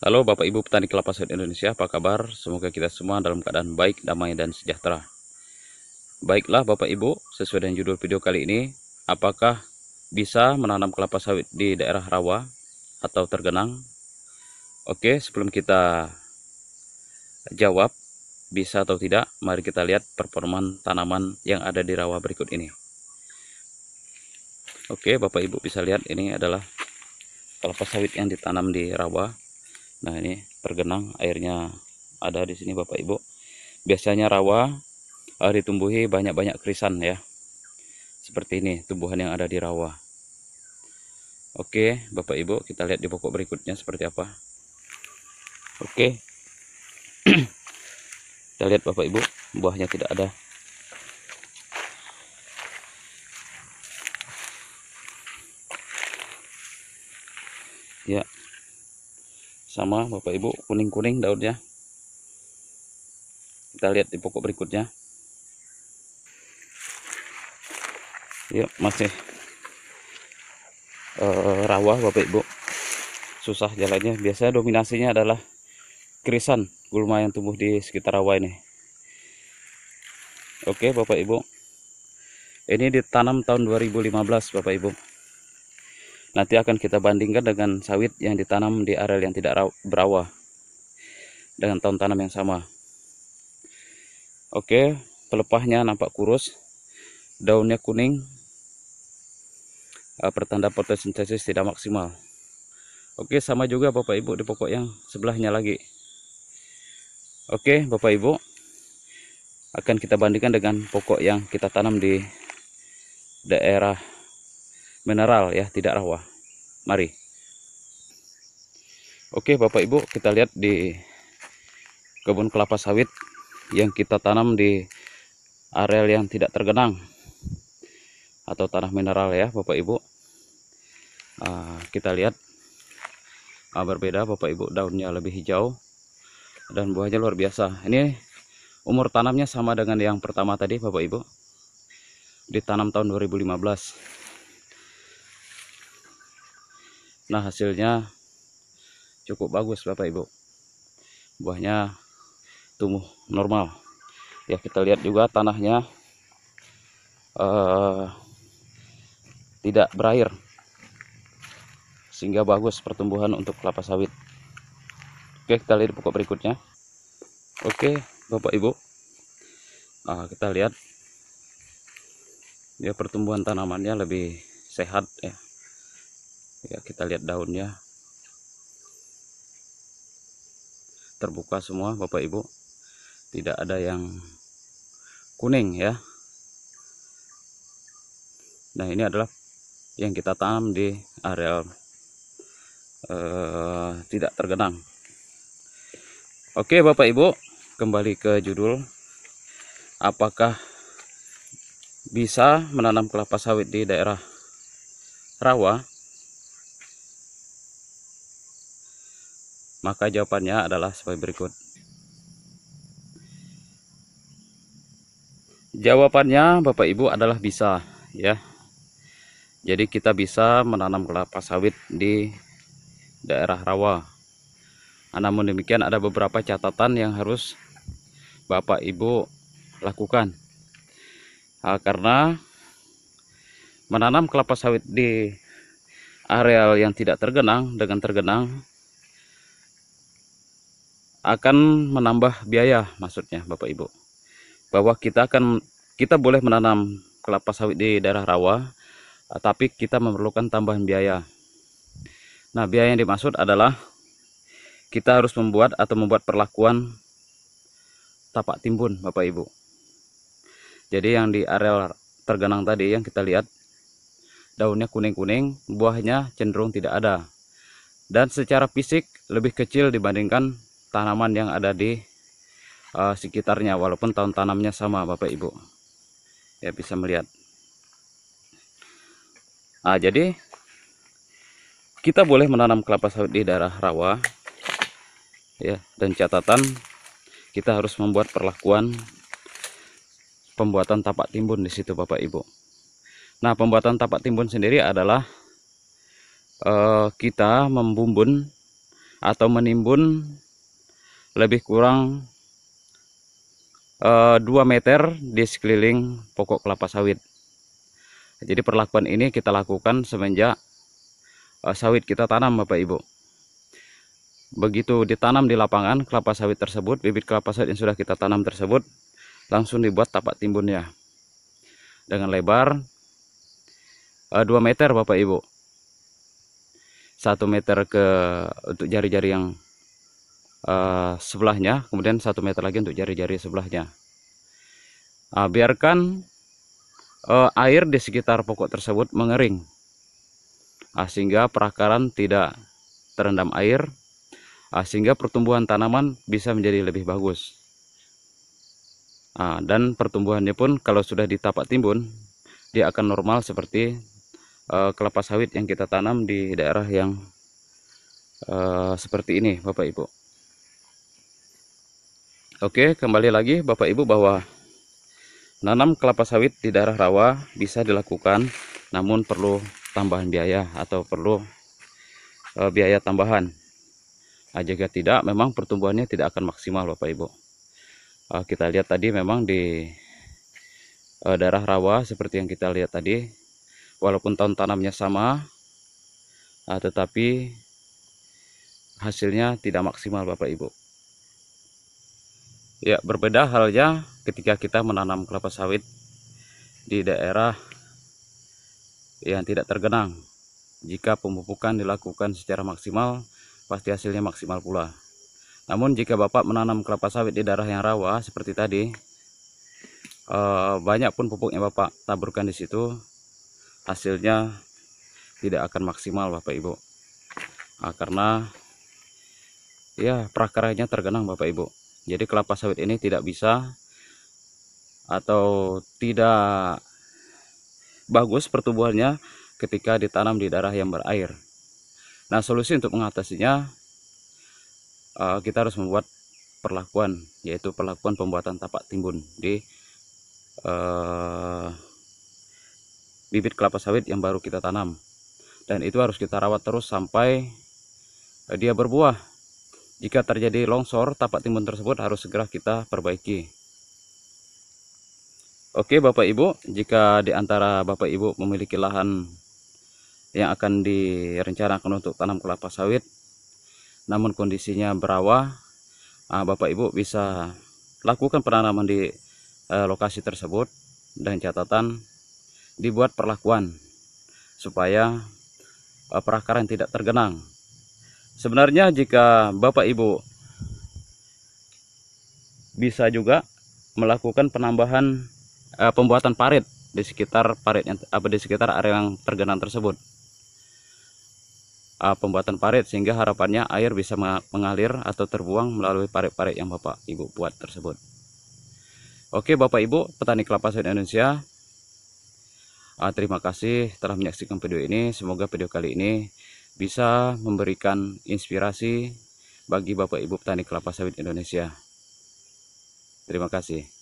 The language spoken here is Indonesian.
Halo Bapak Ibu petani kelapa sawit Indonesia, apa kabar? Semoga kita semua dalam keadaan baik, damai, dan sejahtera. Baiklah Bapak Ibu, sesuai dengan judul video kali ini, apakah bisa menanam kelapa sawit di daerah rawa atau tergenang? Oke, sebelum kita jawab bisa atau tidak, mari kita lihat performa tanaman yang ada di rawa berikut ini. Oke, Bapak Ibu bisa lihat ini adalah kelapa sawit yang ditanam di rawa. Nah, ini tergenang, airnya ada di sini Bapak Ibu. Biasanya rawa ditumbuhi banyak-banyak krisan ya. Seperti ini tumbuhan yang ada di rawa. Oke, Bapak Ibu, kita lihat di pokok berikutnya seperti apa. Oke. Kita lihat Bapak Ibu, buahnya tidak ada. Ya. Sama Bapak Ibu, kuning-kuning daunnya. Kita lihat di pokok berikutnya. Ya, masih rawa Bapak Ibu. Susah jalannya. Biasanya dominasinya adalah krisan gulma yang tumbuh di sekitar rawa ini. Oke Bapak Ibu, ini ditanam tahun 2015 Bapak Ibu. Nanti akan kita bandingkan dengan sawit yang ditanam di areal yang tidak berawa dengan tahun tanam yang sama. Oke, pelepahnya nampak kurus, daunnya kuning, pertanda fotosintesis tidak maksimal. Oke, sama juga Bapak Ibu di pokok yang sebelahnya lagi. Oke Bapak Ibu, akan kita bandingkan dengan pokok yang kita tanam di daerah mineral ya, tidak rawa. Mari. Oke Bapak Ibu, kita lihat di kebun kelapa sawit yang kita tanam di areal yang tidak tergenang atau tanah mineral ya Bapak Ibu. Kita lihat berbeda Bapak Ibu, daunnya lebih hijau dan buahnya luar biasa. Ini umur tanamnya sama dengan yang pertama tadi Bapak Ibu, ditanam tahun 2015. Nah, hasilnya cukup bagus Bapak Ibu, buahnya tumbuh normal ya. Kita lihat juga tanahnya tidak berair, sehingga bagus pertumbuhan untuk kelapa sawit. Oke, kita lihat pokok berikutnya. Oke Bapak Ibu, kita lihat ya, pertumbuhan tanamannya lebih sehat ya. Ya, kita lihat daunnya terbuka semua Bapak Ibu, tidak ada yang kuning ya. Nah, ini adalah yang kita tanam di areal tidak tergenang. Oke Bapak Ibu, kembali ke judul, apakah bisa menanam kelapa sawit di daerah rawa? Maka jawabannya adalah sebagai berikut. Jawabannya Bapak Ibu adalah bisa ya. Jadi kita bisa menanam kelapa sawit di daerah rawa. Namun demikian ada beberapa catatan yang harus Bapak Ibu lakukan. Karena menanam kelapa sawit di areal yang tidak tergenang dengan tergenang akan menambah biaya, maksudnya Bapak Ibu. Bahwa kita boleh menanam kelapa sawit di daerah rawa, tapi kita memerlukan tambahan biaya. Nah, biaya yang dimaksud adalah kita harus membuat perlakuan tapak timbun Bapak Ibu. Jadi yang di areal tergenang tadi yang kita lihat, daunnya kuning-kuning, buahnya cenderung tidak ada, dan secara fisik lebih kecil dibandingkan tanaman yang ada di sekitarnya, walaupun tahun tanamnya sama Bapak Ibu ya, bisa melihat. Jadi kita boleh menanam kelapa sawit di daerah rawa ya, dan catatan kita harus membuat perlakuan pembuatan tapak timbun di situ Bapak Ibu. Nah, pembuatan tapak timbun sendiri adalah kita membumbun atau menimbun lebih kurang 2 meter di sekeliling pokok kelapa sawit. Jadi perlakuan ini kita lakukan semenjak sawit kita tanam, Bapak Ibu. Begitu ditanam di lapangan kelapa sawit tersebut, bibit kelapa sawit yang sudah kita tanam tersebut langsung dibuat tapak timbunnya dengan lebar 2 meter, Bapak Ibu. 1 meter untuk jari-jari yang sebelahnya, kemudian 1 meter lagi untuk jari-jari sebelahnya. Biarkan air di sekitar pokok tersebut mengering, sehingga perakaran tidak terendam air, sehingga pertumbuhan tanaman bisa menjadi lebih bagus. Dan pertumbuhannya pun kalau sudah ditapak timbun, dia akan normal seperti kelapa sawit yang kita tanam di daerah yang seperti ini, Bapak Ibu. Oke, kembali lagi Bapak Ibu bahwa menanam kelapa sawit di daerah rawa bisa dilakukan, namun perlu tambahan biaya atau perlu biaya tambahan. Jika tidak, memang pertumbuhannya tidak akan maksimal, Bapak Ibu. Kita lihat tadi memang di daerah rawa seperti yang kita lihat tadi, walaupun tahun tanamnya sama, tetapi hasilnya tidak maksimal, Bapak Ibu. Ya, berbeda halnya ketika kita menanam kelapa sawit di daerah yang tidak tergenang. Jika pemupukan dilakukan secara maksimal, pasti hasilnya maksimal pula. Namun jika Bapak menanam kelapa sawit di daerah yang rawa seperti tadi, banyak pun pupuk yang Bapak taburkan di situ, hasilnya tidak akan maksimal, Bapak Ibu. Karena ya prakaranya tergenang, Bapak Ibu. Jadi kelapa sawit ini tidak bisa atau tidak bagus pertumbuhannya ketika ditanam di daerah yang berair. Nah, solusi untuk mengatasinya, kita harus membuat perlakuan, yaitu perlakuan pembuatan tapak timbun di bibit kelapa sawit yang baru kita tanam. Dan itu harus kita rawat terus sampai dia berbuah. Jika terjadi longsor, tapak timbun tersebut harus segera kita perbaiki. Oke Bapak Ibu, jika di antara Bapak Ibu memiliki lahan yang akan direncanakan untuk tanam kelapa sawit, namun kondisinya berawa, Bapak Ibu bisa lakukan penanaman di lokasi tersebut, dan catatan dibuat perlakuan supaya perakaran tidak tergenang. Sebenarnya jika Bapak Ibu bisa juga melakukan penambahan pembuatan parit di sekitar di sekitar area yang tergenang tersebut. Pembuatan parit sehingga harapannya air bisa mengalir atau terbuang melalui parit-parit yang Bapak Ibu buat tersebut. Oke Bapak Ibu petani kelapa sawit Indonesia, terima kasih telah menyaksikan video ini. Semoga video kali ini bisa memberikan inspirasi bagi Bapak Ibu petani kelapa sawit Indonesia. Terima kasih.